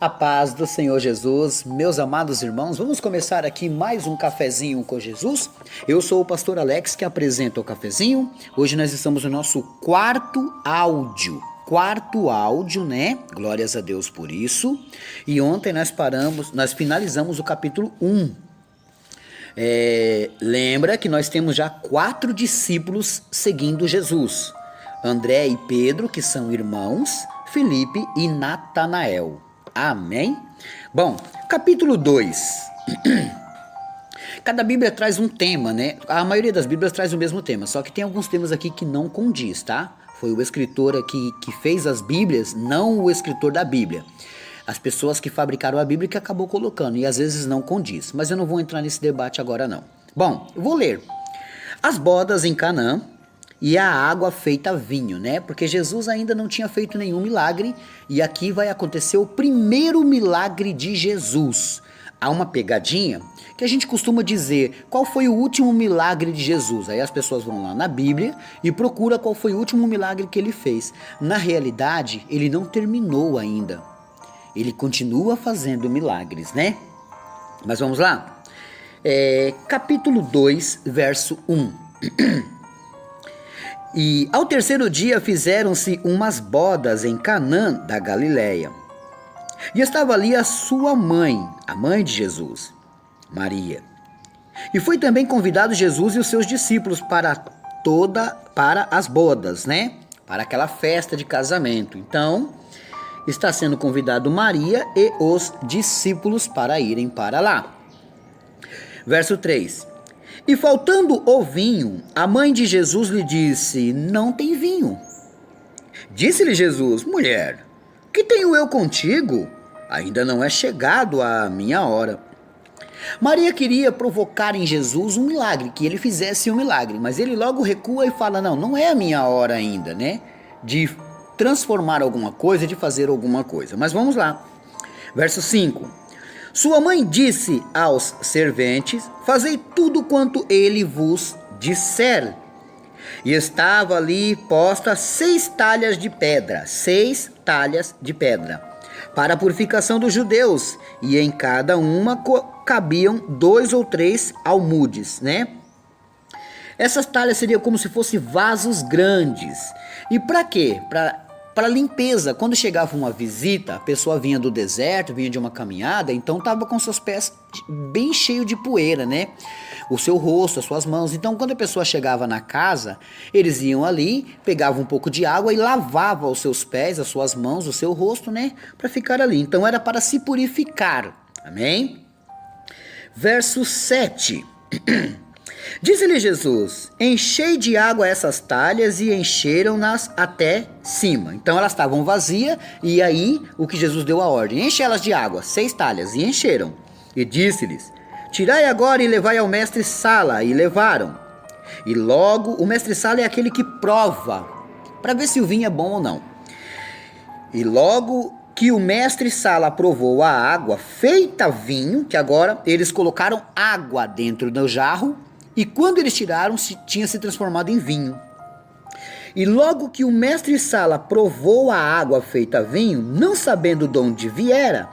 A paz do Senhor Jesus, meus amados irmãos, vamos começar aqui mais um cafezinho com Jesus. Eu sou o pastor Alex que apresenta o cafezinho. Hoje nós estamos no nosso quarto áudio, né? Glórias a Deus por isso. E ontem nós finalizamos o capítulo 1. Lembra que nós temos já 4 discípulos seguindo Jesus. André e Pedro, que são irmãos, Felipe e Natanael. Amém? Bom, capítulo 2. Cada Bíblia traz um tema, né? A maioria das Bíblias traz o mesmo tema, só que tem alguns temas aqui que não condiz, tá? Foi o escritor aqui que fez as Bíblias, não o escritor da Bíblia. As pessoas que fabricaram a Bíblia que acabou colocando, e às vezes não condiz. Mas eu não vou entrar nesse debate agora não. Bom, eu vou ler. As bodas em Canaã e a água feita vinho, né? Porque Jesus ainda não tinha feito nenhum milagre e aqui vai acontecer o primeiro milagre de Jesus. Há uma pegadinha que a gente costuma dizer qual foi o último milagre de Jesus. Aí as pessoas vão lá na Bíblia e procuram qual foi o último milagre que ele fez. Na realidade, ele não terminou ainda. Ele continua fazendo milagres, né? Mas vamos lá? Capítulo 2, verso 1. E ao terceiro dia fizeram-se umas bodas em Canaã da Galileia. E estava ali a sua mãe, a mãe de Jesus, Maria. E foi também convidado Jesus e os seus discípulos para as bodas, né? Para aquela festa de casamento. Então, está sendo convidado Maria e os discípulos para irem para lá. Verso 3. E faltando o vinho, a mãe de Jesus lhe disse: não tem vinho. Disse-lhe Jesus: mulher, que tenho eu contigo? Ainda não é chegado a minha hora. Maria queria provocar em Jesus um milagre, que ele fizesse um milagre, mas ele logo recua e fala: não é a minha hora ainda, né? De transformar alguma coisa, de fazer alguma coisa. Mas vamos lá. Verso 5. Sua mãe disse aos serventes: fazei tudo quanto ele vos disser. E estava ali posta 6 talhas de pedra, para a purificação dos judeus, e em cada uma cabiam 2 ou 3 almudes, né? Essas talhas seriam como se fossem vasos grandes. E para quê? Para limpeza. Quando chegava uma visita, a pessoa vinha do deserto, vinha de uma caminhada, então estava com seus pés bem cheios de poeira, né? O seu rosto, as suas mãos. Então, quando a pessoa chegava na casa, eles iam ali, pegavam um pouco de água e lavavam os seus pés, as suas mãos, o seu rosto, né? Para ficar ali. Então, era para se purificar. Amém? Verso 7. Disse-lhe Jesus: enchei de água essas talhas, e encheram-nas até cima. Então elas estavam vazias, e aí o que Jesus deu a ordem: enche elas de água, 6 talhas, e encheram. E disse-lhes: tirai agora e levai ao mestre-sala. E levaram. E logo, o mestre-sala é aquele que prova, para ver se o vinho é bom ou não. E logo que o mestre-sala provou a água feita vinho, que agora eles colocaram água dentro do jarro, e quando eles tiraram, tinha se transformado em vinho. E logo que o mestre-sala provou a água feita vinho, não sabendo de onde viera,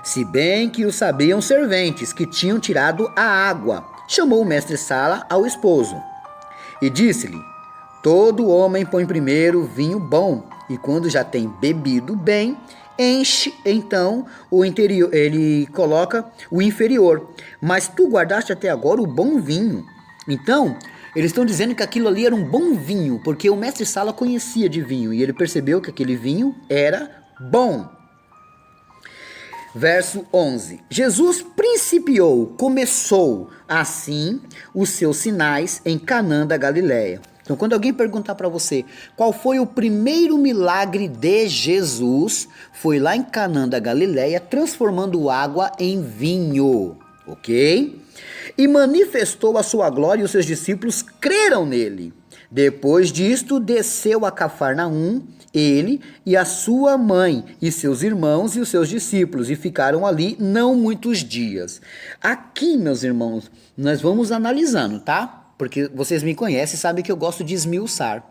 se bem que o sabiam serventes que tinham tirado a água, chamou o mestre-sala ao esposo e disse-lhe: todo homem põe primeiro vinho bom, e quando já tem bebido bem, enche então o interior, ele coloca o inferior. Mas tu guardaste até agora o bom vinho. Então, eles estão dizendo que aquilo ali era um bom vinho, porque o mestre-sala conhecia de vinho, e ele percebeu que aquele vinho era bom. Verso 11. Jesus começou assim os seus sinais em Canaã da Galileia. Então, quando alguém perguntar para você qual foi o primeiro milagre de Jesus, foi lá em Canaã da Galileia, transformando água em vinho, ok? E manifestou a sua glória, e os seus discípulos creram nele. Depois disto, desceu a Cafarnaum, ele e a sua mãe, e seus irmãos e os seus discípulos, e ficaram ali não muitos dias. Aqui, meus irmãos, nós vamos analisando, tá? Porque vocês me conhecem e sabem que eu gosto de esmiuçar.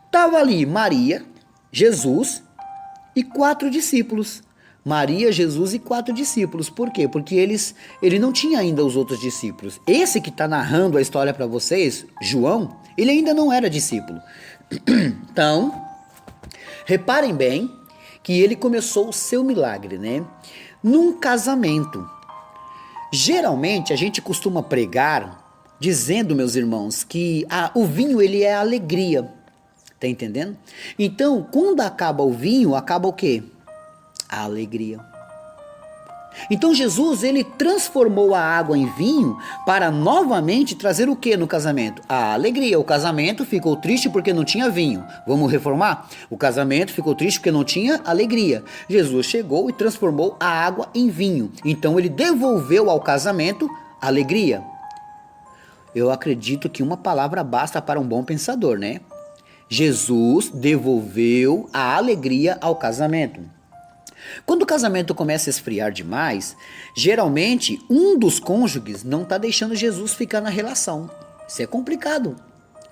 Estava ali Maria, Jesus e 4 discípulos. Maria, Jesus e 4 discípulos. Por quê? Porque ele não tinha ainda os outros discípulos. Esse que está narrando a história para vocês, João, ele ainda não era discípulo. Então, reparem bem que ele começou o seu milagre, né? Num casamento. Geralmente a gente costuma pregar dizendo, meus irmãos, que o vinho ele é alegria. Tá entendendo? Então, quando acaba o vinho, acaba o quê? A alegria. Então Jesus, ele transformou a água em vinho para novamente trazer o que no casamento? A alegria. O casamento ficou triste porque não tinha vinho. Vamos reformar? O casamento ficou triste porque não tinha alegria. Jesus chegou e transformou a água em vinho. Então ele devolveu ao casamento alegria. Eu acredito que uma palavra basta para um bom pensador, né? Jesus devolveu a alegria ao casamento. Quando o casamento começa a esfriar demais, geralmente um dos cônjuges não está deixando Jesus ficar na relação. Isso é complicado.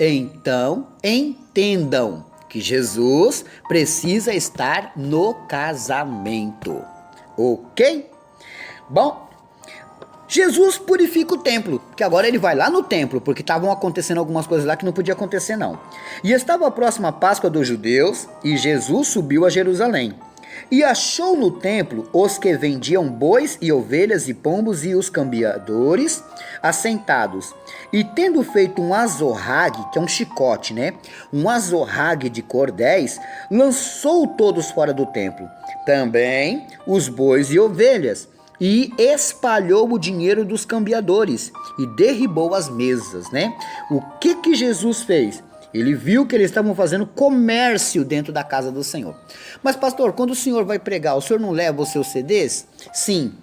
Então, entendam que Jesus precisa estar no casamento. Ok? Bom, Jesus purifica o templo, que agora ele vai lá no templo, porque estavam acontecendo algumas coisas lá que não podia acontecer não. E estava a próxima Páscoa dos judeus, e Jesus subiu a Jerusalém. E achou no templo os que vendiam bois e ovelhas e pombos e os cambiadores assentados. E tendo feito um azorrague, que é um chicote, né? Um azorrague de cordéis, lançou todos fora do templo. Também os bois e ovelhas. E espalhou o dinheiro dos cambiadores e derribou as mesas, né? O que Jesus fez? Ele viu que eles estavam fazendo comércio dentro da casa do Senhor. Mas pastor, quando o senhor vai pregar, o senhor não leva os seus CDs? Sim,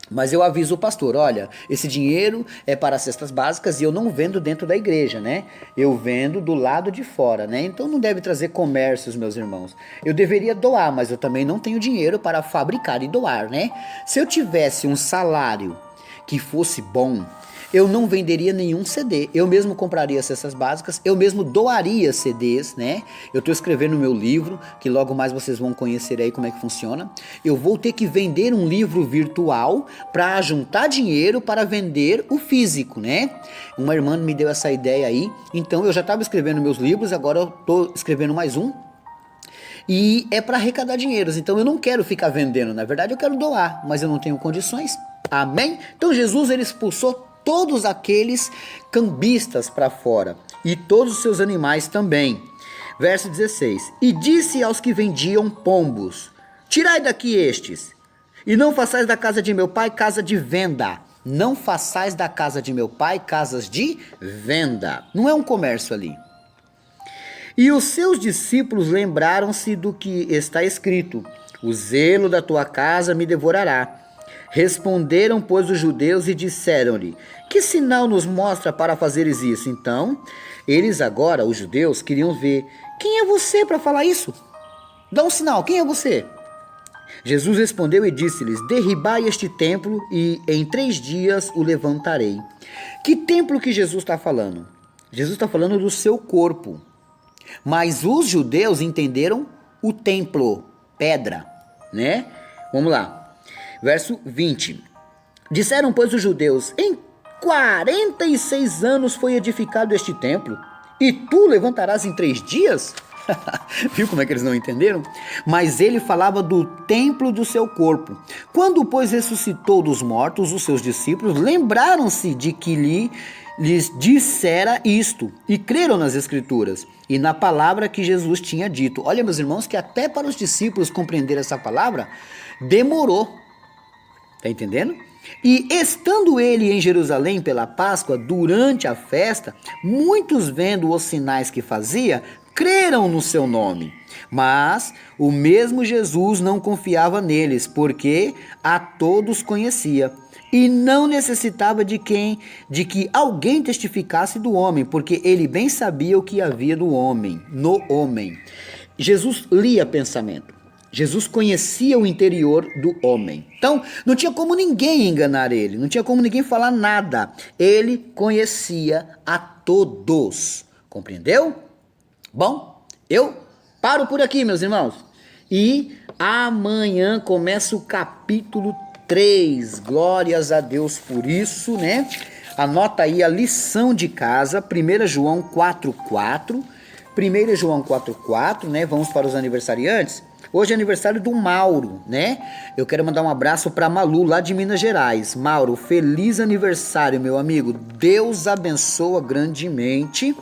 mas eu aviso o pastor, olha, esse dinheiro é para cestas básicas e eu não vendo dentro da igreja, né? Eu vendo do lado de fora, né? Então não deve trazer comércios, meus irmãos. Eu deveria doar, mas eu também não tenho dinheiro para fabricar e doar, né? Se eu tivesse um salário que fosse bom, eu não venderia nenhum CD, eu mesmo compraria cestas básicas, eu mesmo doaria CDs, né? Eu estou escrevendo meu livro, que logo mais vocês vão conhecer aí como é que funciona. Eu vou ter que vender um livro virtual para juntar dinheiro para vender o físico, né? Uma irmã me deu essa ideia aí, então eu já estava escrevendo meus livros, agora eu estou escrevendo mais um. E é para arrecadar dinheiros, então eu não quero ficar vendendo, na verdade eu quero doar, mas eu não tenho condições. Amém? Então Jesus, ele expulsou todos aqueles cambistas para fora, e todos os seus animais também. Verso 16: E disse aos que vendiam pombos: Tirai daqui estes, e não façais da casa de meu pai casa de venda. Não façais da casa de meu pai casas de venda. Não é um comércio ali. E os seus discípulos lembraram-se do que está escrito: O zelo da tua casa me devorará. Responderam, pois, os judeus e disseram-lhe: Que sinal nos mostra para fazeres isso? Então, eles agora, os judeus, queriam ver: Quem é você para falar isso? Dá um sinal, quem é você? Jesus respondeu e disse-lhes: Derribai este templo e em 3 dias o levantarei. Que templo que Jesus está falando? Jesus está falando do seu corpo. Mas os judeus entenderam o templo, pedra, né? Vamos lá. Verso 20. Disseram, pois, os judeus: Em 46 anos foi edificado este templo, e tu levantarás em 3 dias? Viu como é que eles não entenderam? Mas ele falava do templo do seu corpo. Quando, pois, ressuscitou dos mortos, os seus discípulos lembraram-se de que lhes dissera isto, e creram nas escrituras e na palavra que Jesus tinha dito. Olha, meus irmãos, que até para os discípulos compreender essa palavra, demorou. Tá entendendo? E estando ele em Jerusalém pela Páscoa, durante a festa, muitos vendo os sinais que fazia, creram no seu nome. Mas o mesmo Jesus não confiava neles, porque a todos conhecia. E não necessitava de que alguém testificasse do homem, porque ele bem sabia o que havia do homem, no homem. Jesus lia pensamento. Jesus conhecia o interior do homem. Então, não tinha como ninguém enganar ele, não tinha como ninguém falar nada. Ele conhecia a todos. Compreendeu? Bom, eu paro por aqui, meus irmãos. E Amanhã começa o capítulo 3. Glórias a Deus por isso, né? Anota aí a lição de casa, 1 João 4,4. 1 João 4,4, né? Vamos para os aniversariantes. Hoje é aniversário do Mauro, né? Eu quero mandar um abraço para Malu, lá de Minas Gerais. Mauro, feliz aniversário, meu amigo. Deus abençoa grandemente.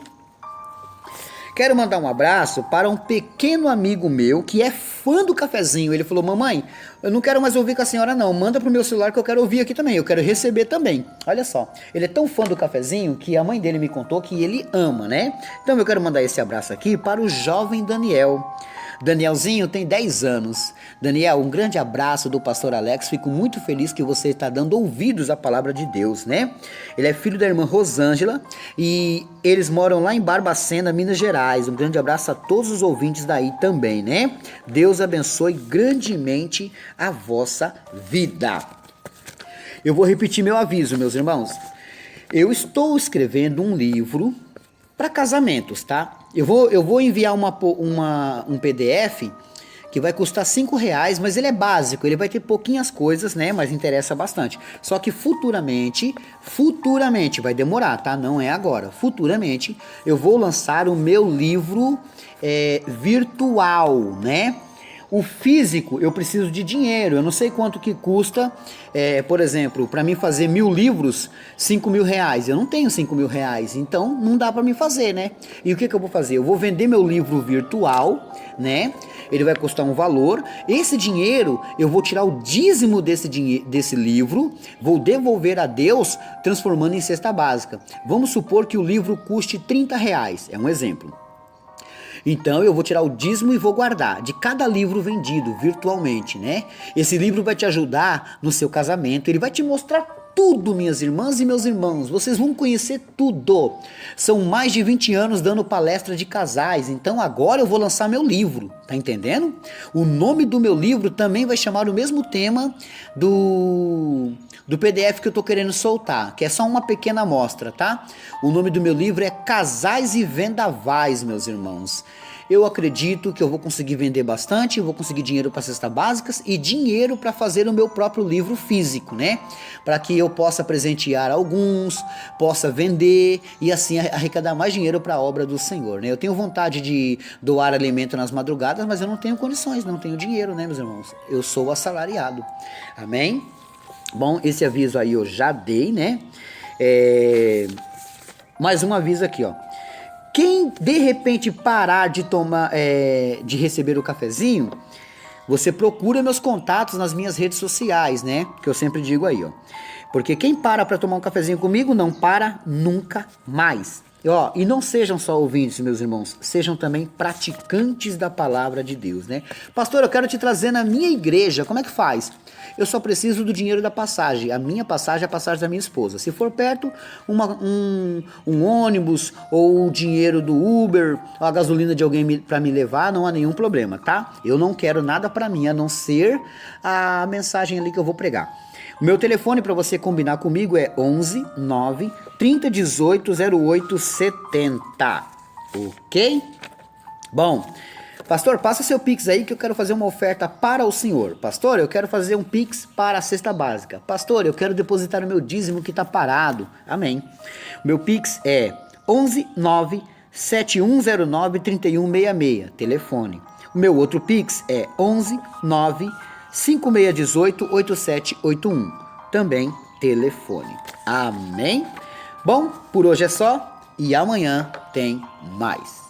Quero mandar um abraço para um pequeno amigo meu que é fã do cafezinho. Ele falou: mamãe, eu não quero mais ouvir com a senhora não, manda pro meu celular que eu quero ouvir aqui também, eu quero receber também. Olha só, ele é tão fã do cafezinho que a mãe dele me contou que ele ama, né? Então eu quero mandar esse abraço aqui para o jovem Daniel. Danielzinho tem 10 anos. Daniel, um grande abraço do pastor Alex. Fico muito feliz que você está dando ouvidos à palavra de Deus, né? Ele é filho da irmã Rosângela e eles moram lá em Barbacena, Minas Gerais. Um grande abraço a todos os ouvintes daí também, né? Deus abençoe grandemente a vossa vida. Eu vou repetir meu aviso, meus irmãos. Eu estou escrevendo um livro para casamentos, tá? Eu vou enviar um PDF que vai custar R$5, mas ele é básico, ele vai ter pouquinhas coisas, né? Mas interessa bastante. Só que futuramente, vai demorar, tá? Não é agora. Futuramente, eu vou lançar o meu livro virtual, né? O físico, eu preciso de dinheiro, eu não sei quanto que custa, por exemplo, para mim fazer 1000 livros, R$5.000, eu não tenho R$5.000, então não dá para mim fazer, né? E o que eu vou fazer? Eu vou vender meu livro virtual, né? Ele vai custar um valor, esse dinheiro eu vou tirar o dízimo desse livro, vou devolver a Deus transformando em cesta básica. Vamos supor que o livro custe R$30, é um exemplo. Então eu vou tirar o dízimo e vou guardar de cada livro vendido virtualmente, né? Esse livro vai te ajudar no seu casamento, ele vai te mostrar tudo, minhas irmãs e meus irmãos. Vocês vão conhecer tudo. São mais de 20 anos dando palestra de casais, então agora eu vou lançar meu livro, tá entendendo? O nome do meu livro também vai chamar o mesmo tema do PDF que eu tô querendo soltar, que é só uma pequena amostra, tá? O nome do meu livro é Casais e Vendavais, meus irmãos. Eu acredito que eu vou conseguir vender bastante, eu vou conseguir dinheiro para cestas básicas e dinheiro para fazer o meu próprio livro físico, né? Para que eu possa presentear alguns, possa vender e assim arrecadar mais dinheiro para a obra do Senhor, né? Eu tenho vontade de doar alimento nas madrugadas, mas eu não tenho condições, não tenho dinheiro, né, meus irmãos? Eu sou assalariado. Amém? Bom, esse aviso aí eu já dei, né? Mais um aviso aqui, ó. Quem de repente parar de tomar, de receber o cafezinho, você procura meus contatos nas minhas redes sociais, né? Que eu sempre digo aí, ó. Porque quem para tomar um cafezinho comigo não para nunca mais. E não sejam só ouvintes, meus irmãos, sejam também praticantes da palavra de Deus, né? Pastor, eu quero te trazer na minha igreja, como é que faz? Eu só preciso do dinheiro da passagem, a minha passagem é a passagem da minha esposa. Se for perto, um ônibus ou o dinheiro do Uber, ou a gasolina de alguém para me levar, não há nenhum problema, tá? Eu não quero nada para mim, a não ser a mensagem ali que eu vou pregar. O meu telefone para você combinar comigo é 11 9 30 18 08 70, ok? Bom, pastor, passa seu Pix aí que eu quero fazer uma oferta para o senhor. Pastor, eu quero fazer um Pix para a cesta básica. Pastor, eu quero depositar o meu dízimo que está parado. Amém. O meu Pix é 11 9 7109 3166, telefone. O meu outro Pix é 11 9 5618 8781, também telefone. Amém? Bom, por hoje é só e amanhã tem mais.